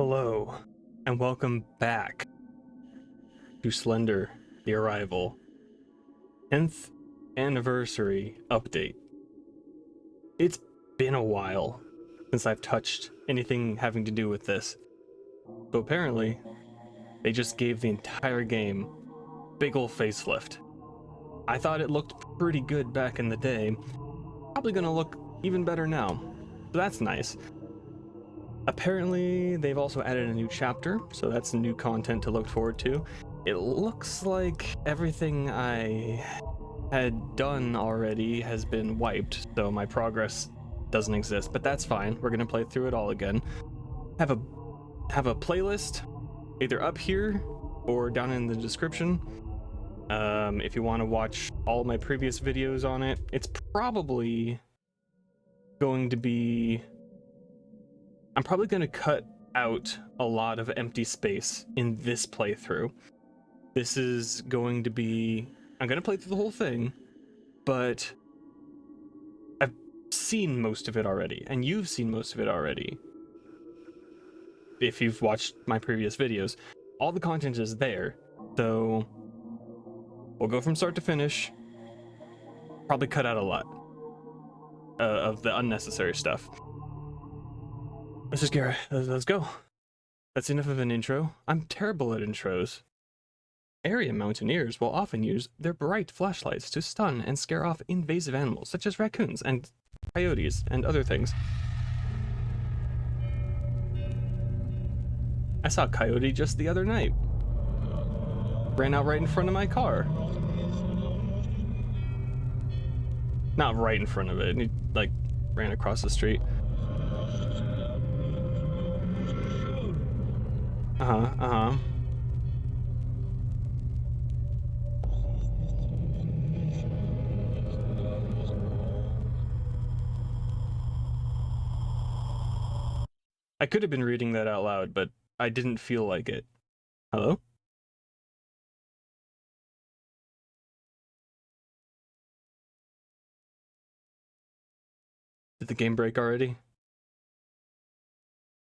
Hello, and welcome back to Slender, the Arrival 10th anniversary update. It's been a while since I've touched anything having to do with this, so apparently they just gave the entire game big ol' facelift. I thought it looked pretty good back in the day, probably gonna look even better now, so that's nice. Apparently, they've also added a new chapter, so that's new content to look forward to. It looks like everything I had done already has been wiped, so my progress doesn't exist, but that's fine. We're gonna play through it all again. Have a playlist either up here or down in the description. If you want to watch all of my previous videos on it, it's probably going to be... I'm probably going to cut out a lot of empty space in this playthrough. This is going to be... I'm going to play through the whole thing, but I've seen most of it already, and you've seen most of it already. If you've watched my previous videos, all the content is there, so we'll go from start to finish. Probably cut out a lot of the unnecessary stuff. Let's go. That's enough of an intro. I'm terrible at intros. Area mountaineers will often use their bright flashlights to stun and scare off invasive animals such as raccoons and coyotes and other things. I saw a coyote just the other night. Ran out right in front of my car. Not right in front of it, he like ran across the street. I could have been reading that out loud, but I didn't feel like it. Hello? Did the game break already?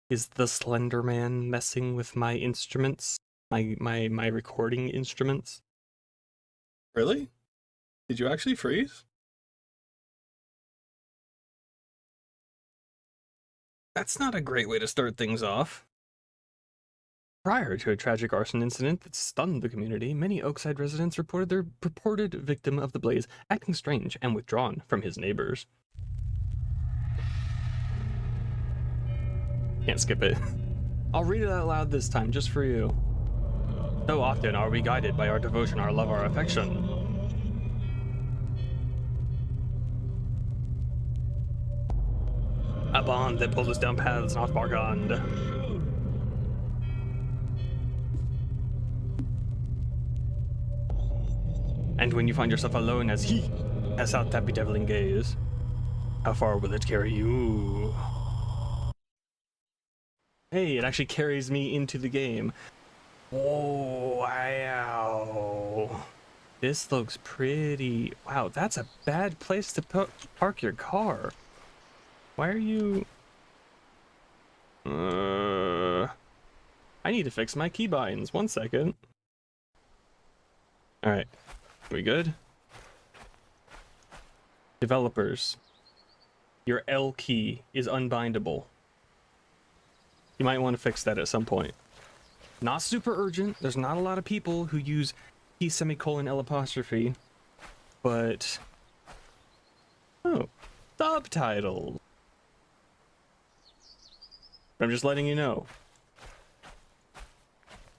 Is the Slender Man messing with my instruments? My recording instruments? Really? Did you actually freeze? That's not a great way to start things off. Prior to a tragic arson incident that stunned the community, many Oakside residents reported their purported victim of the blaze acting strange and withdrawn from his neighbors. Can't skip it. I'll read it out loud this time, just for you. So often are we guided by our devotion, our love, our affection. A bond that pulls us down paths not bargained. And when you find yourself alone as he has out that bedeviling gaze, how far will it carry you? Hey, it actually carries me into the game. Oh, wow. This looks pretty... Wow, that's a bad place to park your car. Why are you... I need to fix my keybinds. 1 second. Alright. We good? Developers. Your L key is unbindable. You might want to fix that at some point. Not super urgent. There's not a lot of people who use P semicolon L apostrophe. But... Oh. Subtitles. I'm just letting you know.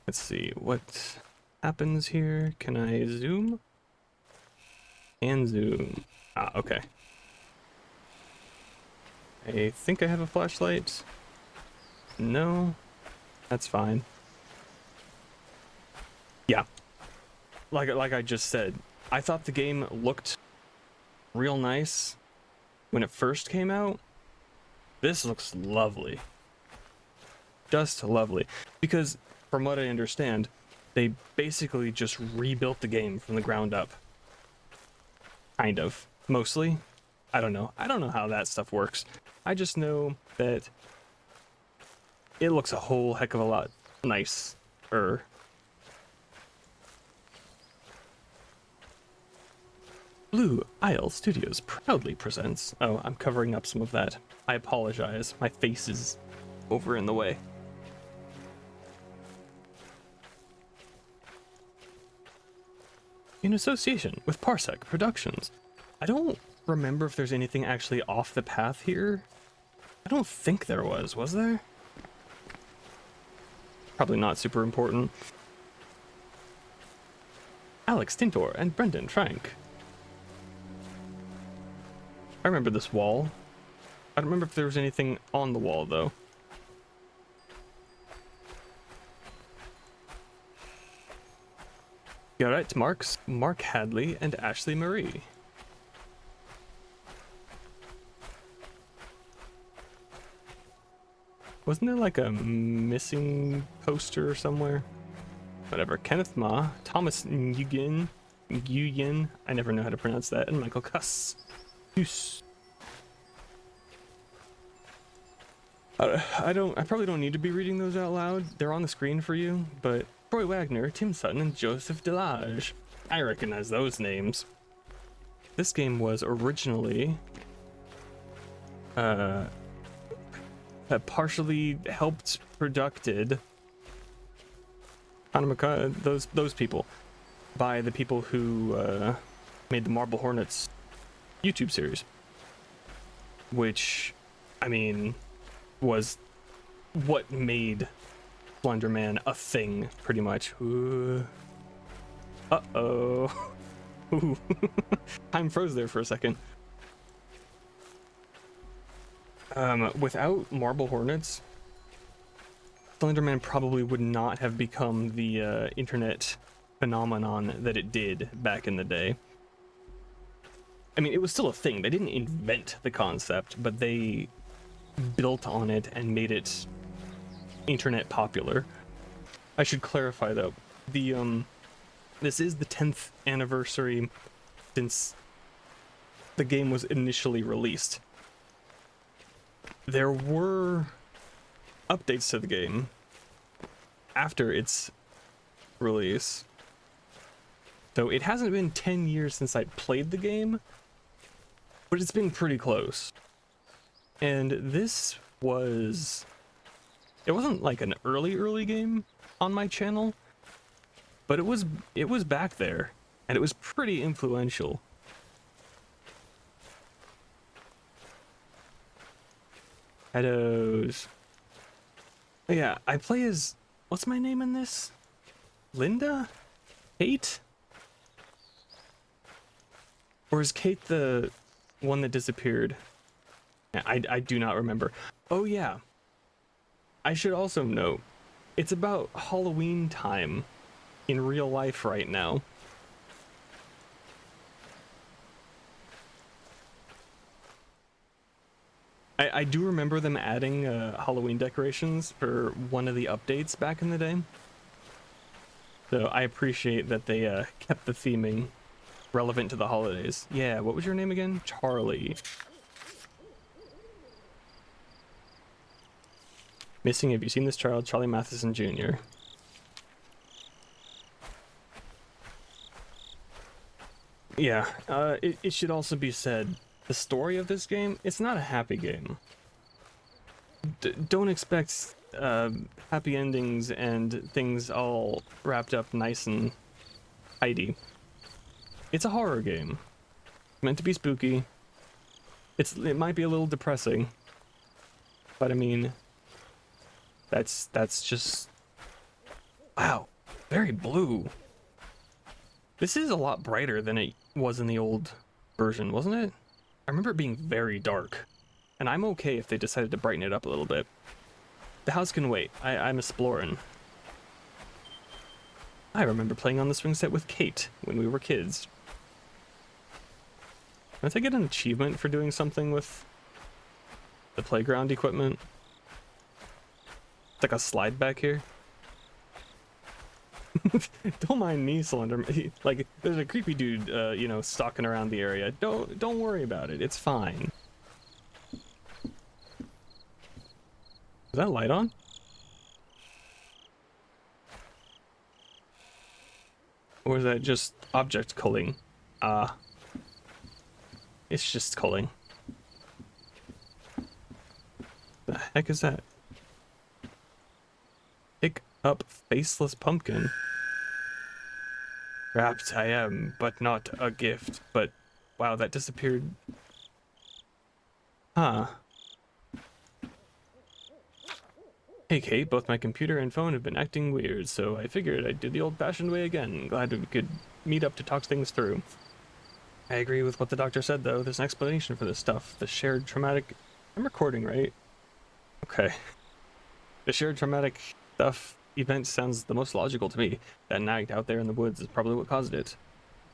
Let's see. What happens here? Can I zoom? And zoom. Ah, okay. I think I have a flashlight. No, that's fine. Yeah, like I just said, I thought the game looked real nice when it first came out. This looks lovely. Just lovely. Because, from what I understand, they basically just rebuilt the game from the ground up. Kind of. Mostly. I don't know. I don't know how that stuff works. I just know that it looks a whole heck of a lot nicer. Blue Isle Studios proudly presents. Oh, I'm covering up some of that. I apologize. My face is over in the way. In association with Parsec Productions. I don't remember if there's anything actually off the path here. I don't think there was there? Probably not super important. Alex Tintor and Brendan Frank. I remember this wall. I don't remember if there was anything on the wall, though. Yeah, right, Mark Hadley and Ashley Marie. Wasn't there like a missing poster somewhere? Whatever. Kenneth Ma, Thomas Nguyen, I never know how to pronounce that, and Michael Cuss. I probably don't need to be reading those out loud. They're on the screen for you, but Troy Wagner, Tim Sutton, and Joseph Delage. I recognize those names. This game was originally partially helped produced those people by the people who made the Marble Hornets YouTube series, which, I mean, was what made Slender Man a thing, pretty much. Uh-oh. Time froze there for a second. Without Marble Hornets, Slender Man probably would not have become the internet phenomenon that it did back in the day. I mean, it was still a thing. They didn't invent the concept, but they built on it and made it internet popular. I should clarify though, this is the 10th anniversary since the game was initially released. There were updates to the game after its release, so it hasn't been 10 years since I played the game, but it's been pretty close. And this was, it wasn't like an early game on my channel, but it was back there, and it was pretty influential. Shadows. Yeah, I play as, what's my name in this? Linda? Kate? Or is Kate the one that disappeared? I do not remember. Oh yeah, I should also note, it's about Halloween time in real life right now. I do remember them adding Halloween decorations for one of the updates back in the day. So I appreciate that they kept the theming relevant to the holidays. Yeah, what was your name again? Charlie. Missing, have you seen this child? Charlie Matheson Jr. Yeah, it should also be said, the story of this game, it's not a happy game. Don't expect happy endings and things all wrapped up nice and tidy. It's a horror game. It's meant to be spooky. It might be a little depressing, but I mean, that's just, wow, very blue. This is a lot brighter than it was in the old version, wasn't it? I remember it being very dark, and I'm okay if they decided to brighten it up a little bit. The house can wait. I'm exploring. I remember playing on the swing set with Kate when we were kids. Don't I get an achievement for doing something with the playground equipment? It's like a slide back here. Don't mind me, Slender. Like, there's a creepy dude, you know, stalking around the area. Don't worry about it. It's fine. Is that light on? Or is that just object culling? It's just culling. The heck is that? Pick up faceless pumpkin. Trapped I am, but not a gift. But wow, that disappeared. Huh. Hey Kate, both my computer and phone have been acting weird, so I figured I'd do the old-fashioned way again. Glad we could meet up to talk things through. I agree with what the doctor said, though. There's an explanation for this stuff. The shared traumatic... I'm recording, right? Okay. The shared traumatic stuff event sounds the most logical to me. That night out there in the woods is probably what caused it.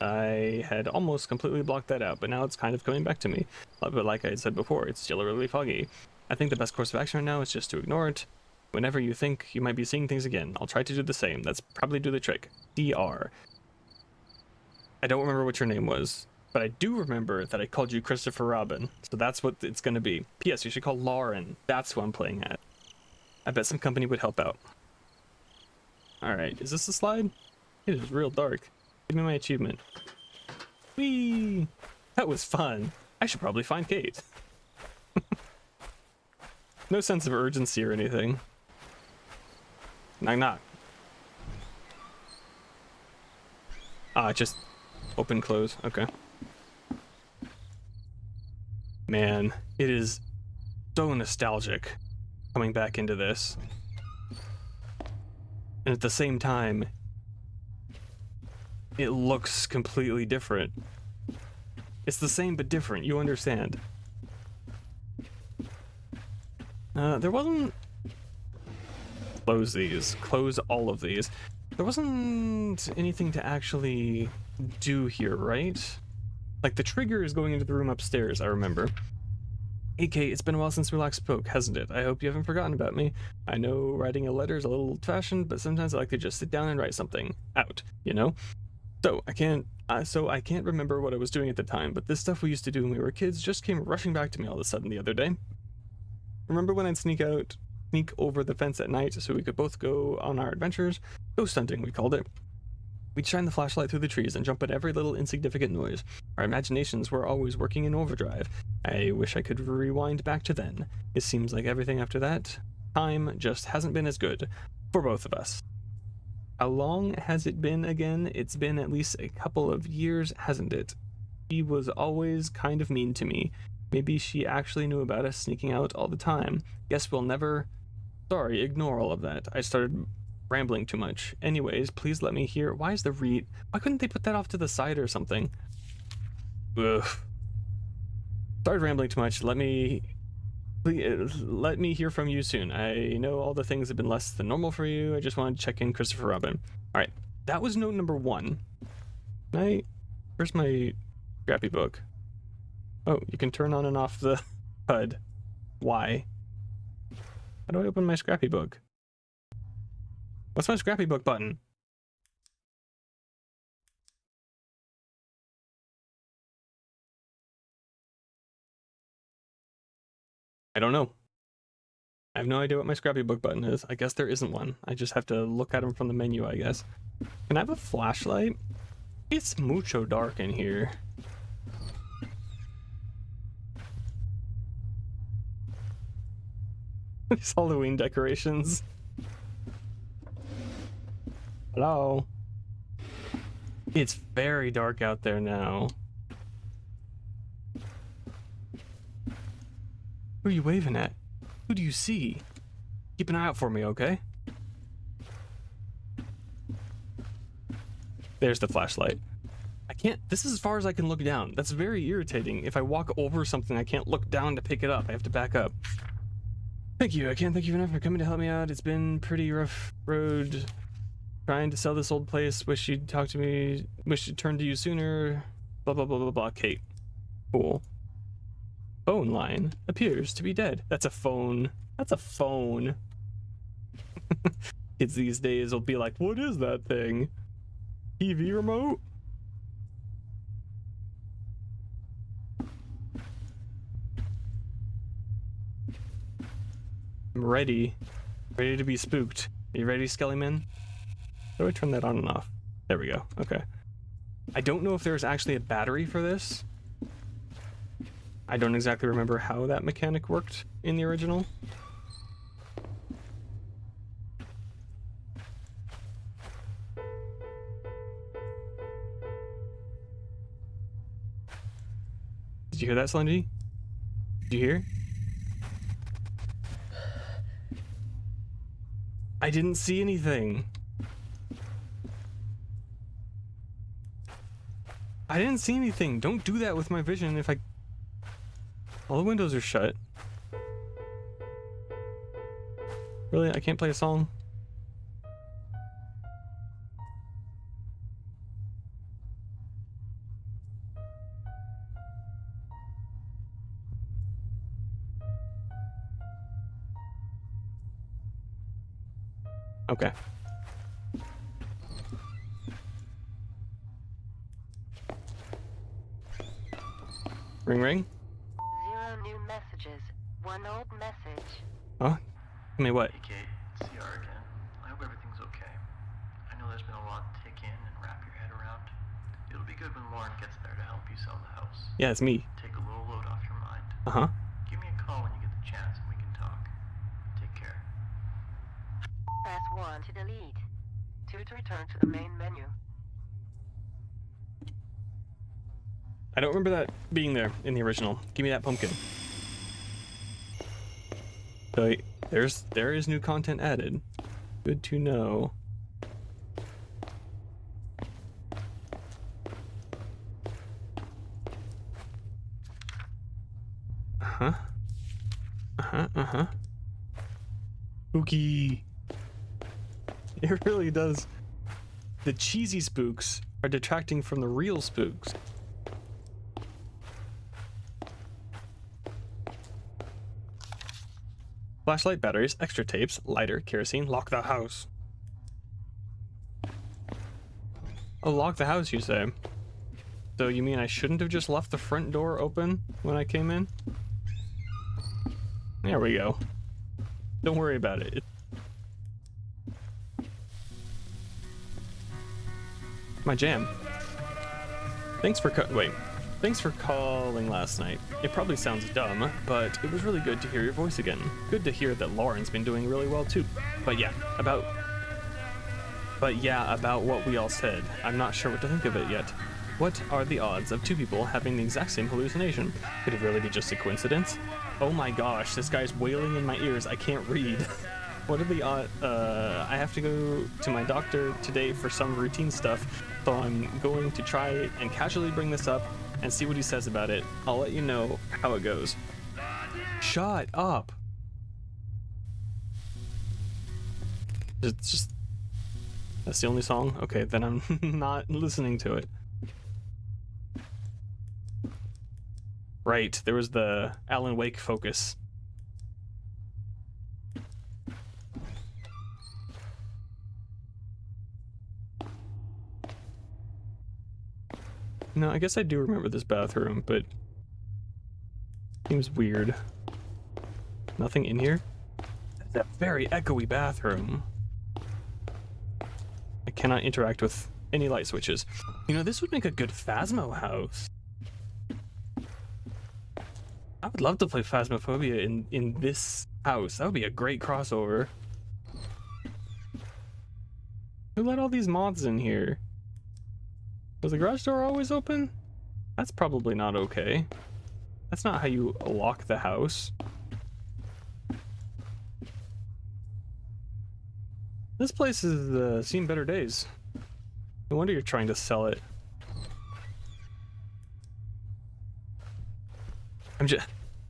I had almost completely blocked that out, but now it's kind of coming back to me. But like I had said before, it's still really foggy. I think the best course of action right now is just to ignore it. Whenever you think you might be seeing things again, I'll try to do the same. That's probably do the trick. DR. I don't remember what your name was, but I do remember that I called you Christopher Robin, so that's what it's going to be. P.S. You should call Lauren. That's who I'm playing at. I bet some company would help out. Alright, is this a slide? It is real dark. Give me my achievement. Whee! That was fun. I should probably find Kate. No sense of urgency or anything. Knock knock. Just open close. Okay. Man, it is so nostalgic coming back into this. And at the same time, it looks completely different. It's the same but different, you understand. There wasn't... Close these. Close all of these. There wasn't anything to actually do here, right? Like, the trigger is going into the room upstairs, I remember. Hey Kate, it's been a while since we last spoke, hasn't it? I hope you haven't forgotten about me. I know writing a letter is a little old-fashioned, but sometimes I like to just sit down and write something out, you know? So I can't remember what I was doing at the time, but this stuff we used to do when we were kids just came rushing back to me all of a sudden the other day. Remember when I'd sneak over the fence at night so we could both go on our adventures? Ghost hunting, we called it. We'd shine the flashlight through the trees and jump at every little insignificant noise. Our imaginations were always working in overdrive. I wish I could rewind back to then. It seems like everything after that time just hasn't been as good for both of us. How long has it been again? It's been at least a couple of years, hasn't it? She was always kind of mean to me. Maybe she actually knew about us sneaking out all the time. Guess we'll never... Sorry, ignore all of that. I started rambling too much. Anyways, please let me hear... Why couldn't they put that off to the side or something? Ugh. Started rambling too much. Please, let me hear from you soon. I know all the things have been less than normal for you. I just wanted to check in, Christopher Robin. Alright, that was note number 1. Where's my scrapbook? Oh, you can turn on and off the HUD. Why? How do I open my scrapbook? What's my scrapbook button? I don't know. I have no idea what my scrapbook button is. I guess there isn't one. I just have to look at them from the menu, I guess. Can I have a flashlight? It's mucho dark in here. These Halloween decorations. Hello? It's very dark out there now. Who are you waving at? Who do you see? Keep an eye out for me, okay? There's the flashlight. I can't... This is as far as I can look down. That's very irritating. If I walk over something, I can't look down to pick it up. I have to back up. Thank you. I can't thank you enough for coming to help me out. It's been pretty rough road trying to sell this old place. Wish you'd talk to me. Wish she'd turn to you sooner. Blah, blah, blah, blah, blah. Kate. Cool. Phone line appears to be dead. That's a phone. That's a phone. Kids these days will be like, what is that thing? TV remote? I'm ready. Ready to be spooked. Are you ready, Skellyman? How do I turn that on and off? There we go. Okay. I don't know if there's actually a battery for this. I don't exactly remember how that mechanic worked in the original. Did you hear that, Slender? Did you hear? I didn't see anything. I didn't see anything. Don't do that with my vision if I... All the windows are shut. Really? I can't play a song? Okay. Ring ring? 0 new messages. 1 old message. Oh? Tell me what? Hey Kate, it's CR again. I hope everything's okay. I know there's been a lot to take in and wrap your head around. It'll be good when Lauren gets there to help you sell the house. Yeah, it's me. Take a little load off your mind. Uh-huh. Give me a call when you get the chance and we can talk. Take care. Press 1 to delete. 2 to return to the main menu. I don't remember that being there in the original. Give me that pumpkin. So there is new content added. Good to know. Uh-huh. Uh-huh, uh-huh. Spooky. It really does. The cheesy spooks are detracting from the real spooks. Flashlight, batteries, extra tapes, lighter, kerosene, lock the house. Oh, lock the house, you say? So you mean I shouldn't have just left the front door open when I came in? There we go. Don't worry about it. My jam. Thanks for calling last night. It probably sounds dumb, but it was really good to hear your voice again. Good to hear that Lauren's been doing really well too. But yeah, about what we all said. I'm not sure what to think of it yet. What are the odds of 2 people having the exact same hallucination? Could it really be just a coincidence? Oh my gosh, this guy's wailing in my ears. I can't read. What are the odds? I have to go to my doctor today for some routine stuff, so I'm going to try and casually bring this up and see what he says about it. I'll let you know how it goes. Shut up. It's just... That's the only song? Okay, then I'm not listening to it. Right, there was the Alan Wake focus. No, I guess I do remember this bathroom, but seems weird. Nothing in here? It's a very echoey bathroom. I cannot interact with any light switches. You know, this would make a good Phasmo house. I would love to play Phasmophobia in this house. That would be a great crossover. Who let all these moths in here? Was the garage door always open? That's probably not okay. That's not how you lock the house. This place has seen better days. No wonder you're trying to sell it.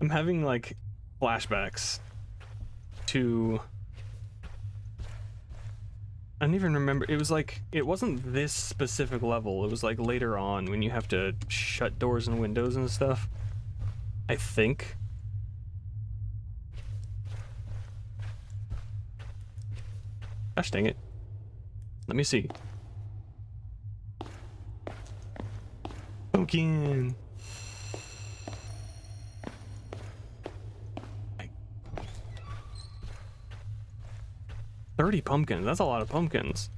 I'm having like flashbacks to... I don't even remember. It was like, it wasn't this specific level. It was like later on when you have to shut doors and windows and stuff. I think. Gosh dang it. Let me see. Pumpkin. 30 pumpkins. That's a lot of pumpkins.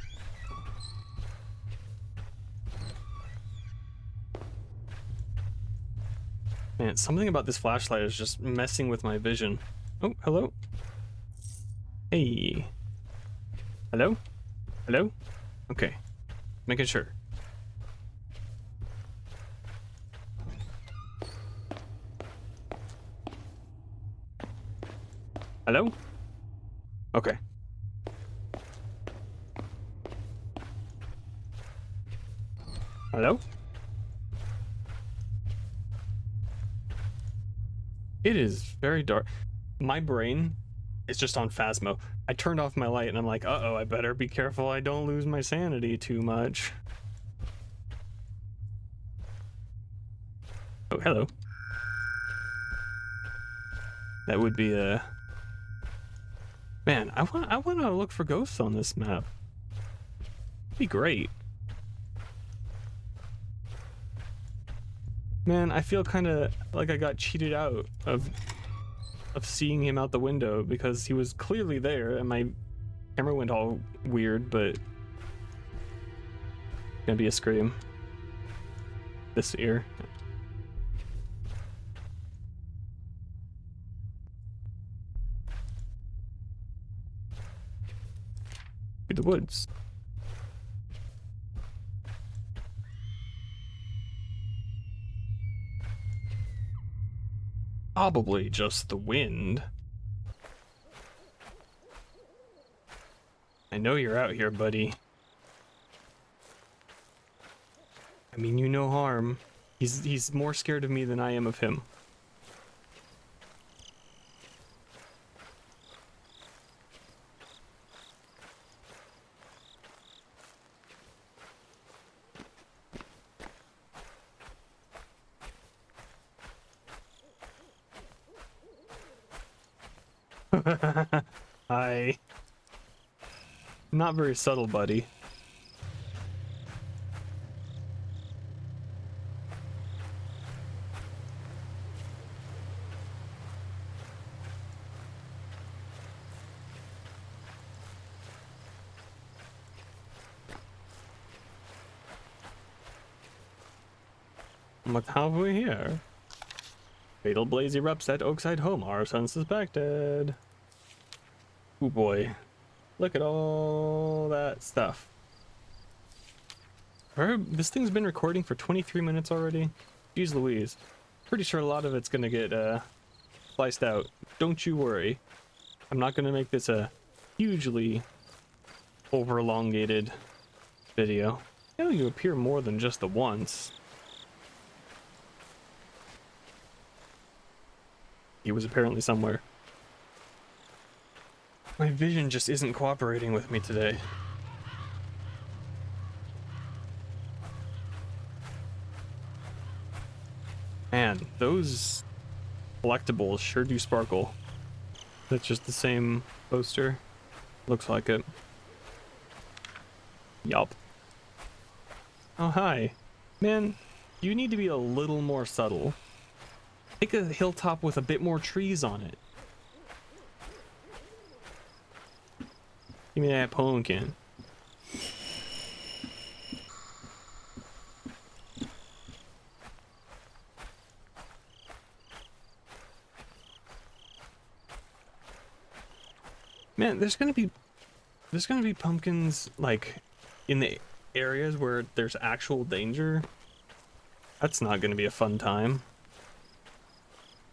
Man, something about this flashlight is just messing with my vision. Oh, hello. Hey. Hello? Hello? Okay. Making sure. Hello? Okay. Hello? It is very dark. My brain is just on Phasmo. I turned off my light and I'm like, uh-oh, I better be careful I don't lose my sanity too much. Oh, hello. That would be a... Man, I want to look for ghosts on this map. It'd be great. Man, I feel kind of like I got cheated out of seeing him out the window because he was clearly there and my camera went all weird, but it's gonna be a scream. This ear. Through the woods. Probably just the wind. I know you're out here, buddy. I mean, you no harm. He's more scared of me than I am of him. Hi. Not very subtle, buddy. What have we here? Fatal blaze erupts at Oakside home. Arson suspected. Oh boy. Look at all that stuff. This thing's been recording for 23 minutes already. Jeez Louise. Pretty sure a lot of it's gonna get sliced out. Don't you worry. I'm not gonna make this a hugely over-elongated video. You know, you appear more than just the once. He was apparently somewhere. My vision just isn't cooperating with me today. Man, those collectibles sure do sparkle. That's just the same poster. Looks like it. Yup. Oh, hi. Man, you need to be a little more subtle. Pick a hilltop with a bit more trees on it. Give me that pumpkin. Man, there's gonna be pumpkins like in the areas where there's actual danger. That's not gonna be a fun time.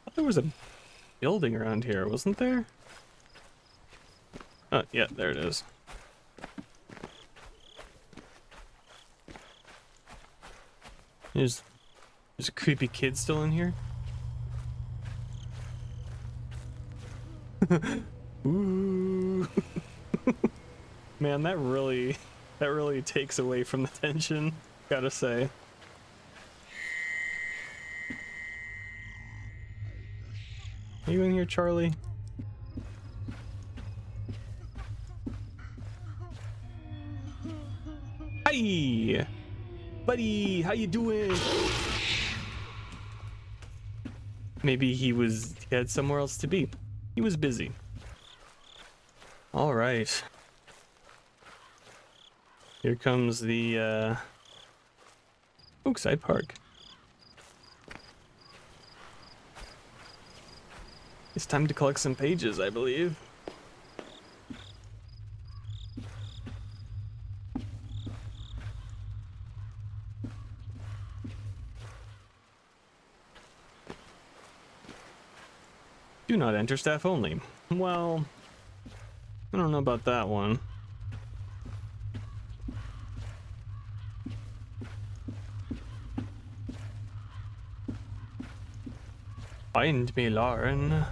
I thought there was a building around here, wasn't there? Oh, yeah, there it is. There's a creepy kid still in here. Ooh. Man, that really takes away from the tension, gotta say. Are you in here, Charlie? Hi! Buddy, how you doing? Maybe he had somewhere else to be. He was busy. All right. Here comes the Oakside Park. It's time to collect some pages, I believe. Do not enter staff only. Well, I don't know about that one. Find me, Lauren.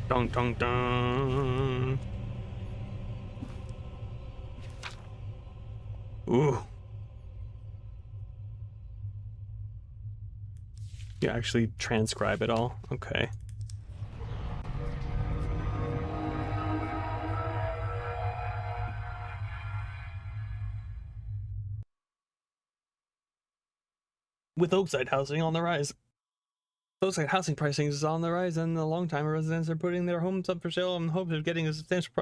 Dun dun dun. Ooh. You actually transcribe it all? Okay. With Oakside housing on the rise. Oakside housing pricing is on the rise, and the long-time residents are putting their homes up for sale in hopes of getting a substantial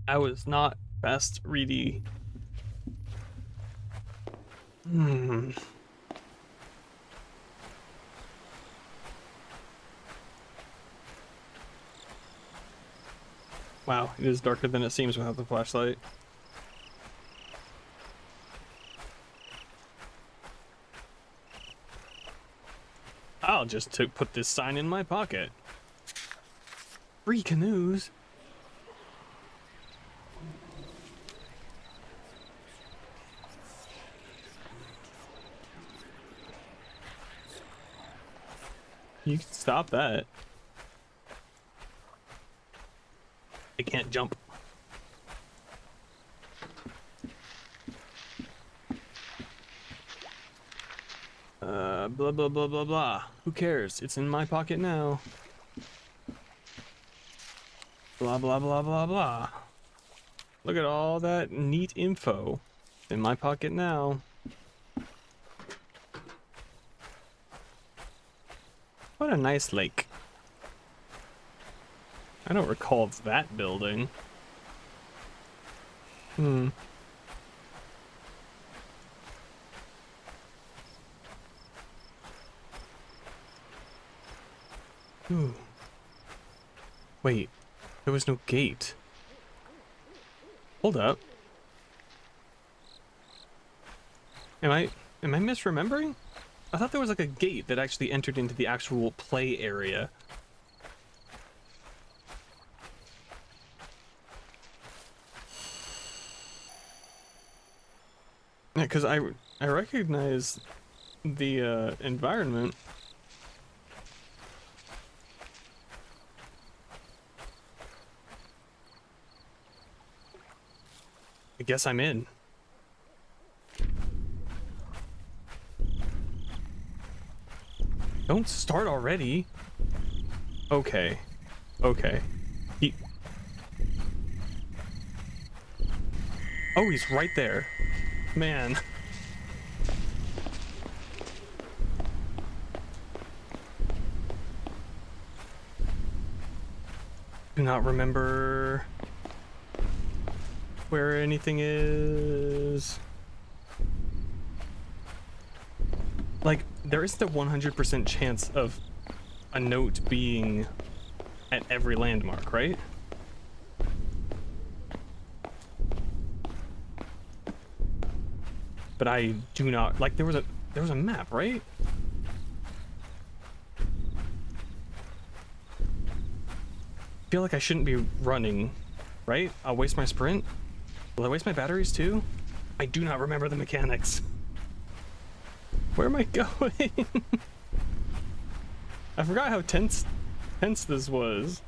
I was not best ready. Wow, it is darker than it seems without the flashlight. I'll just put this sign in my pocket. Free canoes. You can stop that. I can't jump. Blah blah blah blah blah. Who cares? It's in my pocket now. Blah blah blah blah blah. Look at all that neat info in my pocket now. What a nice lake. I don't recall that building. Ooh. Wait, there was no gate. Hold up. Am I misremembering? I thought there was like a gate that actually entered into the actual play area. Yeah, because I recognize the environment. I guess I'm in. Don't start already. Okay. Okay. Oh, he's right there. Man. Do not remember where anything is. Like, there is the 100% chance of a note being at every landmark, right? But I do not, like, there was a map, right? I feel like I shouldn't be running, right? I'll waste my sprint. Will I waste my batteries too? I do not remember the mechanics. Where am I going? I forgot how tense this was.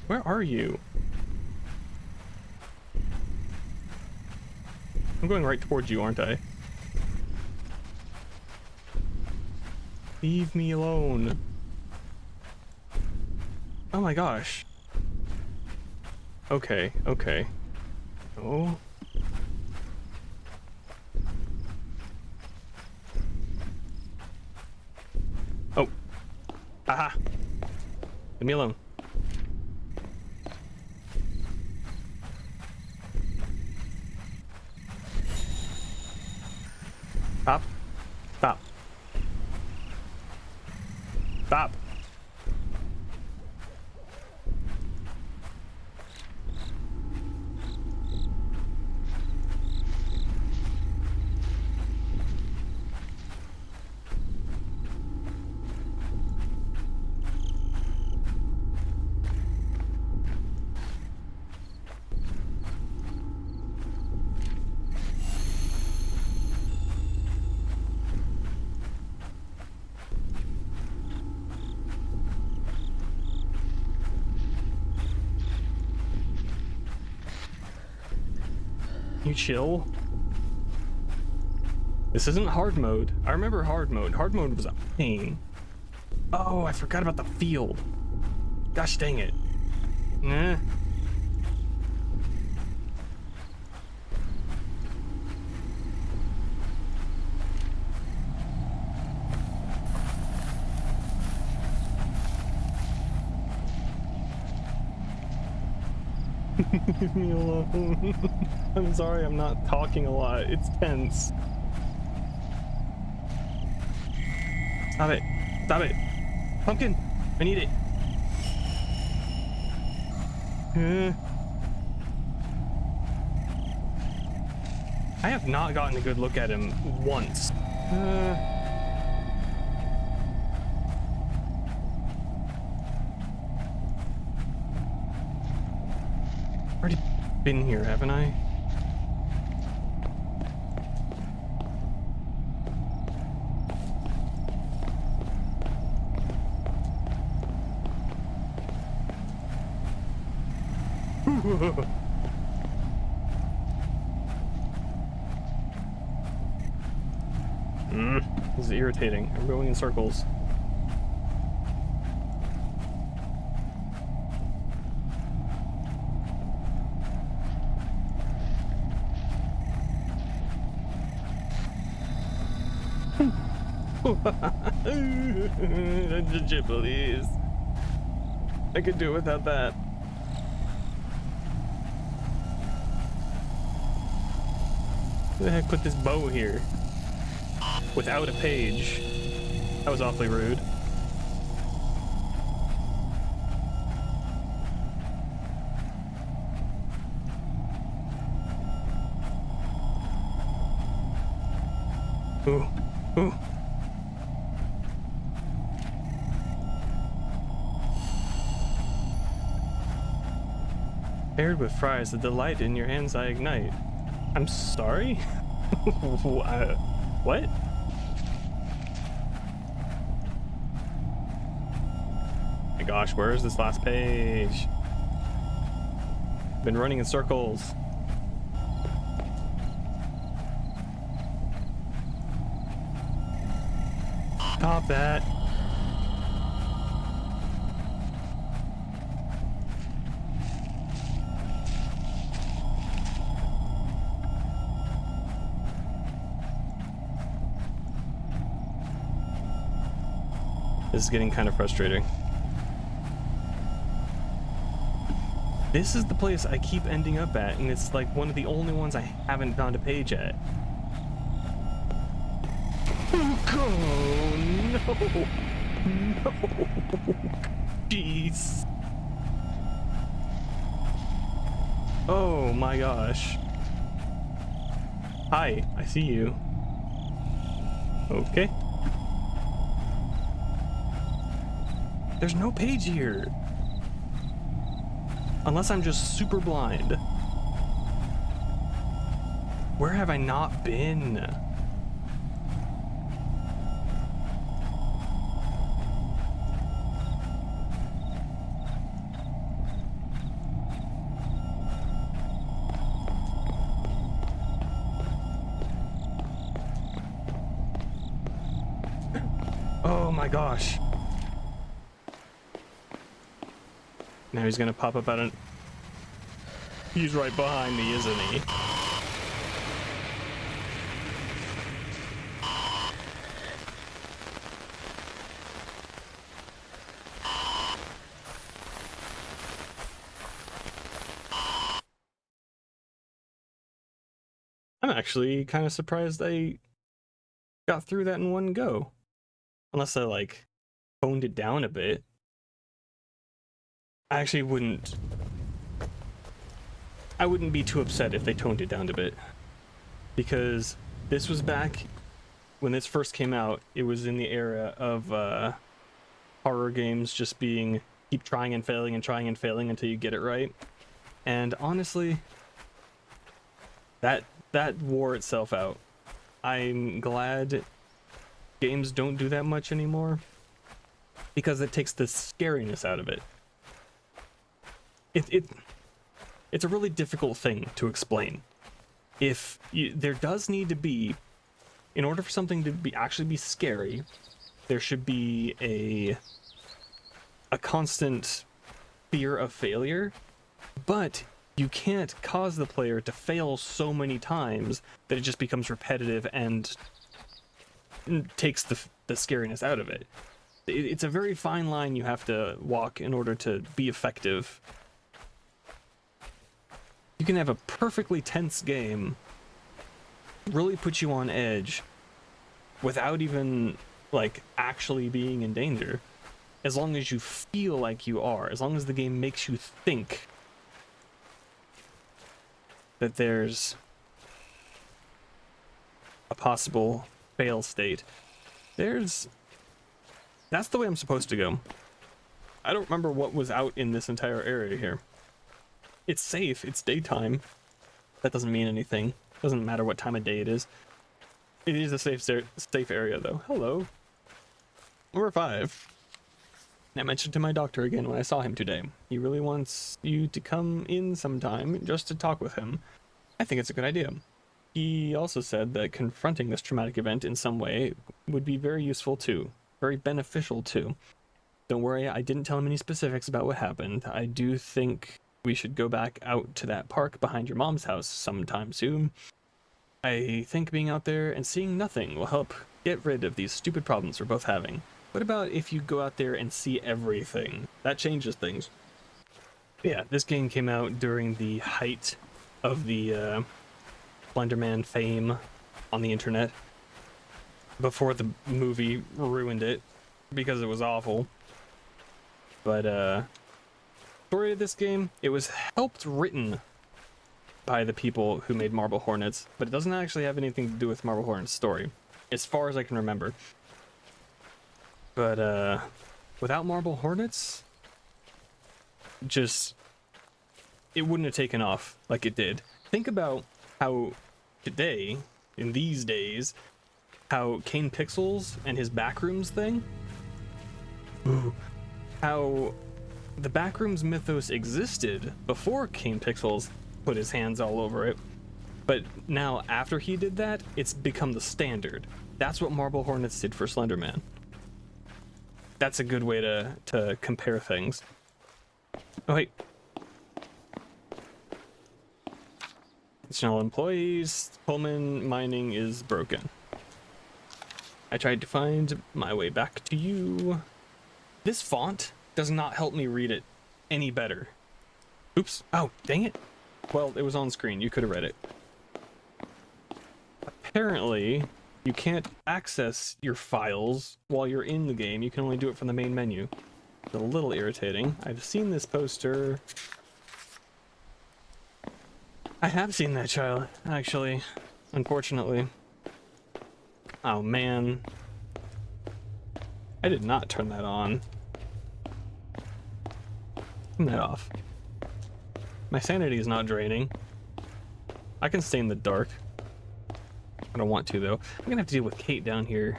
Where are you? I'm going right towards you, aren't I? Leave me alone. Oh my gosh. Okay, okay. Oh. Oh. Aha. Leave me alone. Stop. Stop. Stop. You chill. This isn't hard mode. I remember hard mode. Hard mode was a pain. Oh, I forgot about the field. Gosh dang it. Nah. Leave me alone. I'm sorry, I'm not talking a lot. It's tense. Stop it. Stop it. Pumpkin, I need it. I have not gotten a good look at him once. Already been here, haven't I? This is irritating. I'm going in circles. Just please. I could do without that. Who the heck put this bow here? Without a page. That was awfully rude. Ooh. Ooh. Paired with fries, the delight in your hands I ignite. I'm sorry? What? My gosh, where is this last page? Been running in circles. Stop that. This is getting kind of frustrating. This is the place I keep ending up at, and it's like one of the only ones I haven't found a page at. Oh no! No! Jeez! Oh my gosh. Hi, I see you. Okay. There's no page here. Unless I'm just super blind. Where have I not been? Oh my gosh. Now he's gonna pop up out of... He's right behind me, isn't he? I'm actually kind of surprised I got through that in one go. Unless I, like, toned it down a bit. I actually wouldn't be too upset if they toned it down a bit, because this was back when this first came out. It was in the era of horror games just being keep trying and failing until you get it right, and honestly that wore itself out. I'm glad games don't do that much anymore, because it takes the scariness out of it. It's a really difficult thing to explain. there does need to be, in order for something to actually be scary, there should be a constant fear of failure, but you can't cause the player to fail so many times that it just becomes repetitive and takes the scariness out of it. It's a very fine line you have to walk in order to be effective. You can have a perfectly tense game, really put you on edge, without even, like, actually being in danger. As long as you feel like you are, as long as the game makes you think that there's a possible fail state. That's the way I'm supposed to go. I don't remember what was out in this entire area here. It's safe, it's daytime. That doesn't mean anything. Doesn't matter what time of day it is. It is a safe area though. Hello. Number 5. I mentioned to my doctor again when I saw him today. He really wants you to come in sometime just to talk with him. I think it's a good idea. He also said that confronting this traumatic event in some way would be very useful too. Very beneficial too. Don't worry, I didn't tell him any specifics about what happened. I do think we should go back out to that park behind your mom's house sometime soon. I think being out there and seeing nothing will help get rid of these stupid problems we're both having. What about if you go out there and see everything? That changes things. Yeah, this game came out during the height of the Slenderman fame on the internet. Before the movie ruined it, because it was awful. But, story of this game, it was helped written by the people who made Marble Hornets, but it doesn't actually have anything to do with Marble Hornets' story, as far as I can remember. But, without Marble Hornets, it wouldn't have taken off like it did. Think about how today, in these days, how Kane Pixels and his Backrooms thing, how the Backrooms mythos existed before Kane Pixels put his hands all over it, but now after he did that, it's become the standard. That's what Marble Hornets did for Slenderman. That's a good way to compare things. Oh, wait. Additional employees, Pullman mining is broken. I tried to find my way back to you. This font does not help me read it any better. Oops. Oh, dang it. Well, it was on screen. You could have read it. Apparently, you can't access your files while you're in the game. You can only do it from the main menu. It's a little irritating. I've seen this poster. I have seen that child, actually. Unfortunately. Oh, man. I did not turn that on. Turn that off. My sanity is not draining. I can stay in the dark. I don't want to, though. I'm gonna have to deal with Kate down here.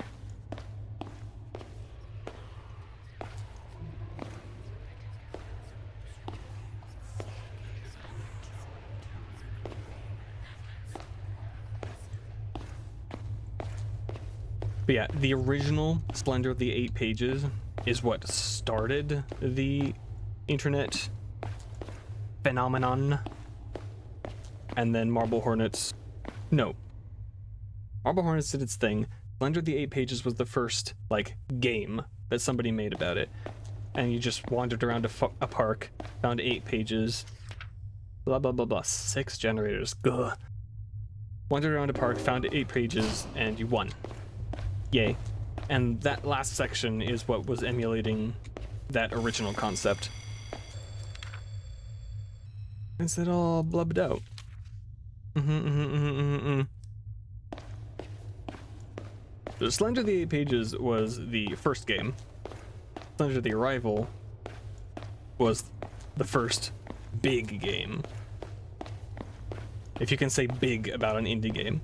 But yeah, the original Slender of the 8 Pages is what started the internet phenomenon. And then Marble Hornets... No. Marble Hornets did its thing. Slender of the 8 Pages was the first, like, game that somebody made about it. And you just wandered around a park, found 8 pages, blah blah blah blah, 6 generators, gah. Wandered around a park, found 8 pages, and you won. Yay. And that last section is what was emulating that original concept. Is it all blubbed out? The Slender the 8 Pages was the first game. Slender the Arrival was the first big game. If you can say big about an indie game.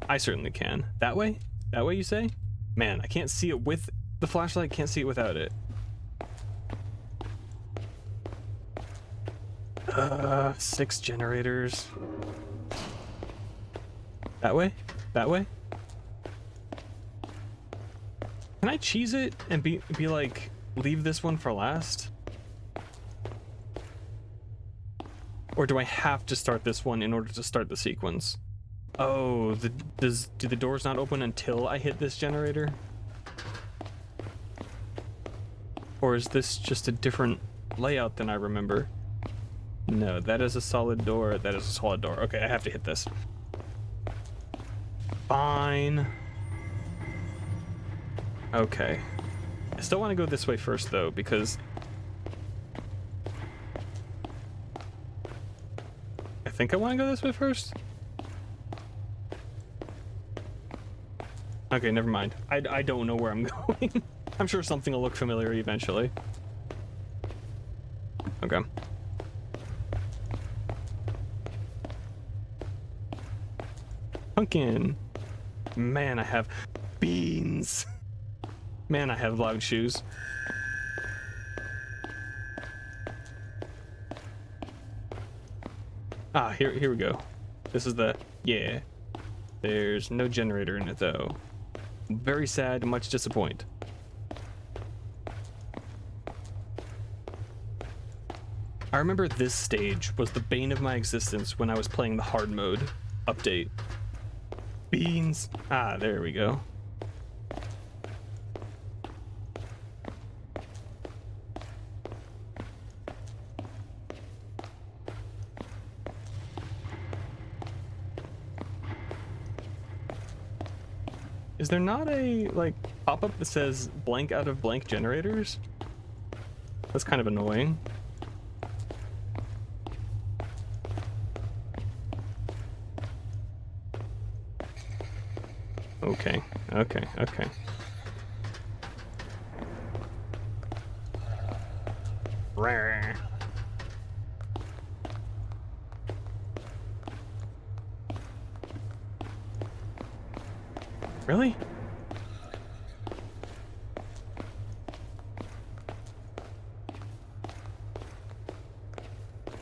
I certainly can. That way? That way you say? Man, I can't see it with the flashlight, can't see it without it. 6 generators. That way? That way? Can I cheese it and be like, leave this one for last? Or do I have to start this one in order to start the sequence? Oh, do the doors not open until I hit this generator? Or is this just a different layout than I remember? No, that is a solid door. That is a solid door. Okay, I have to hit this. Fine. Okay. I still want to go this way first, though, because I think I want to go this way first. Okay, never mind. I don't know where I'm going. I'm sure something will look familiar eventually. Okay. Pumpkin. Man, I have beans. Man, I have loud shoes. Ah, here we go. This is the, yeah. There's no generator in it though. Very sad, much disappoint. I remember this stage was the bane of my existence when I was playing the hard mode update. Beans. Ah, there we go. Is there not a, like, pop-up that says blank out of blank generators? That's kind of annoying. Okay, okay, okay. Rare. Really?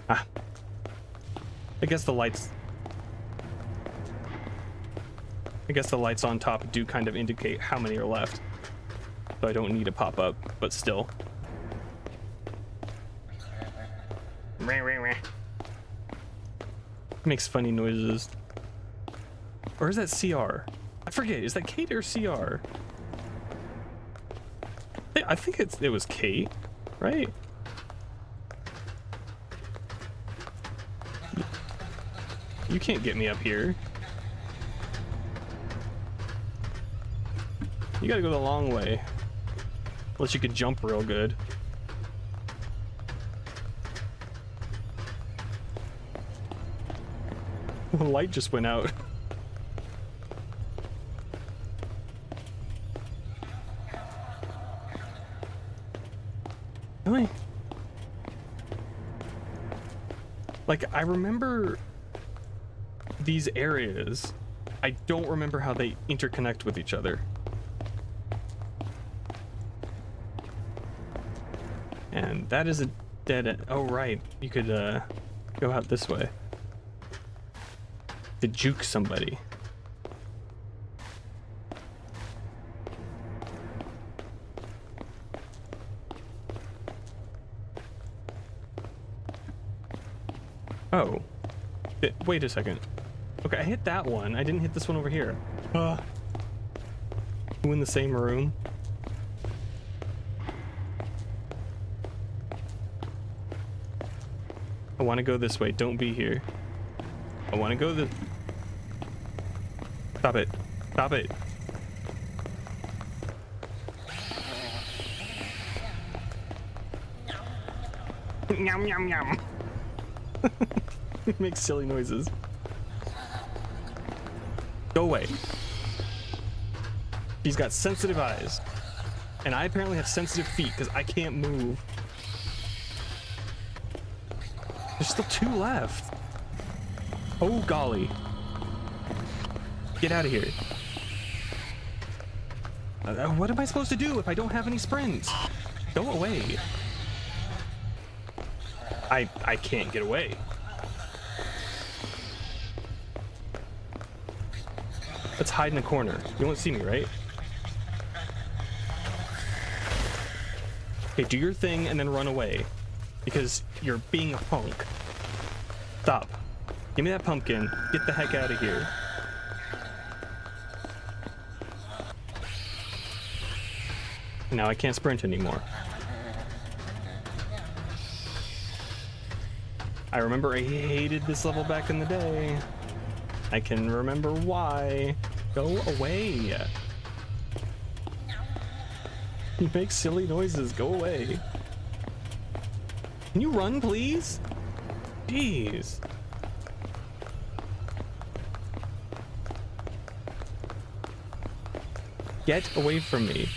Ah. I guess the lights on top do kind of indicate how many are left. So I don't need a pop-up, but still. Makes funny noises. Or is that CR? I forget, is that Kate or CR? I think it was Kate, right? You can't get me up here. You gotta go the long way. Unless you could jump real good. The light just went out. Really? Like, I remember these areas. I don't remember how they interconnect with each other. And that is a dead end. Oh, right. You could go out this way. To juke somebody. Oh. Wait a second. Okay, I hit that one. I didn't hit this one over here. Two in the same room. I want to go this way. Don't be here. I want to go the... Stop it. Stop it. Yum, yum, yum. It makes silly noises. Go away. He's got sensitive eyes. And I apparently have sensitive feet because I can't move. There's still two left. Oh, golly. Get out of here. What am I supposed to do if I don't have any sprints? Go away. I can't get away. Let's hide in the corner. You won't see me, right? Okay, do your thing and then run away. Because you're being a punk. Stop. Give me that pumpkin. Get the heck out of here. Now I can't sprint anymore. I remember I hated this level back in the day. I can remember why. Go away. You make silly noises. Go away. Can you run, please? Jeez. Get away from me.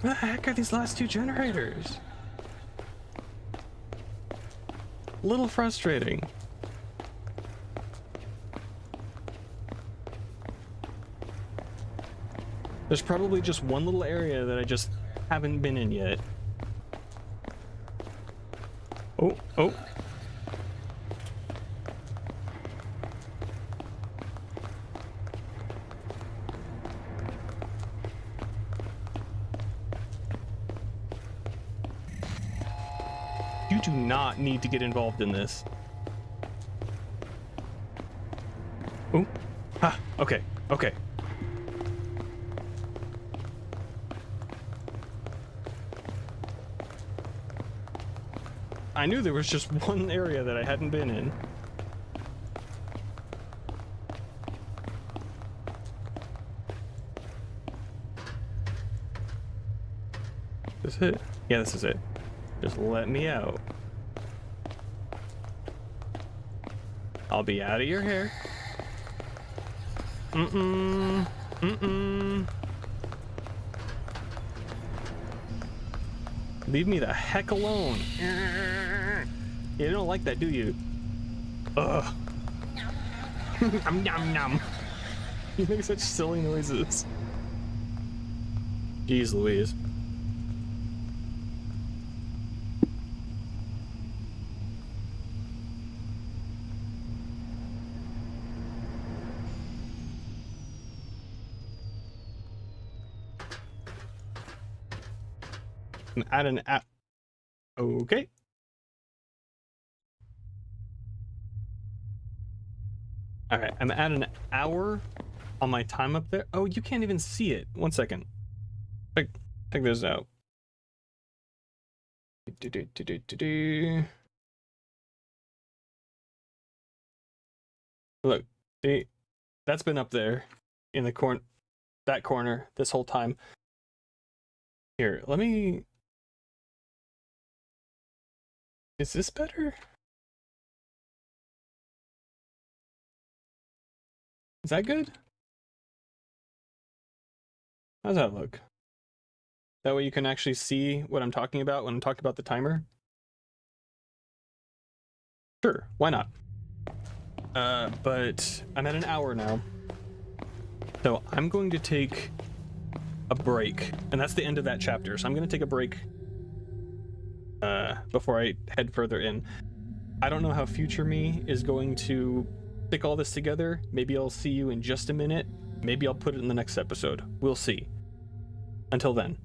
What the heck are these last two generators? A little frustrating. There's probably just one little area that I just haven't been in yet. Oh, oh. You do not need to get involved in this. Oh, ha, okay, okay. I knew there was just one area that I hadn't been in. This is it? Yeah, this is it. Just let me out. I'll be out of your hair. Mm-mm. Mm-mm. Leave me the heck alone. You don't like that, do you? Ugh. Nom nom nom. You make such silly noises. Jeez Louise. Add an app. Okay. All right, I'm at an hour on my time up there. Oh, you can't even see it. 1 second. Check this out. Look, see, that's been up there in the corner, that corner this whole time. Here, let me. Is this better? Is that good? How's that look? That way you can actually see what I'm talking about when I'm talking about the timer? Sure, why not? But I'm at an hour now. So I'm going to take a break. And that's the end of that chapter. So I'm going to take a break before I head further in. I don't know how future me is going to stick all this together. Maybe I'll see you in just a minute. Maybe I'll put it in the next episode. We'll see. Until then.